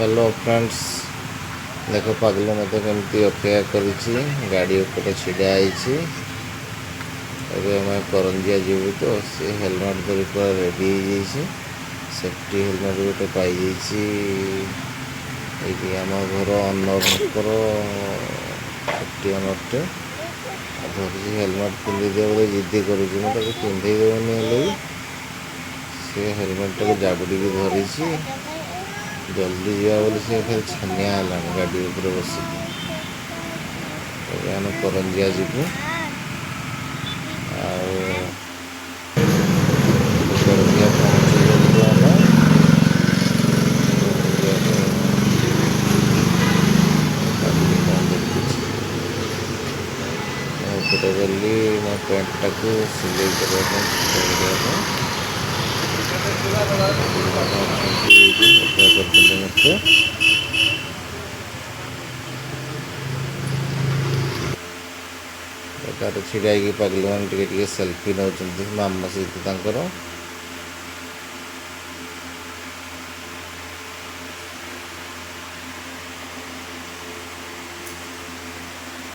Hello friends, देख पगल मत केमती अपेक्षा कर गाड़ी ऊपर छिड़ा करंजिया जीवु तो सी हेलमेट धरी पूरा रेडी हो सेफ्टी हेलमेट गोटे पाई आम घर अनर सेफ्टी अनरटे धरी हेलमेट पिंधे बोले जिद्दी कर पिंधे देवनी सी हेलमेट टाक जाबुड़ी धरी जल्दी जा बोले सी फिर छानिया गाड़ी ऊपर बस आम करंजिया जीवु करंजिया पहुँचीगलु आमपटे गली मो पैंटा को सिलाई करने मत तार छिड़ा पगल मैंने टे सेल्फी नौ मामा सहित।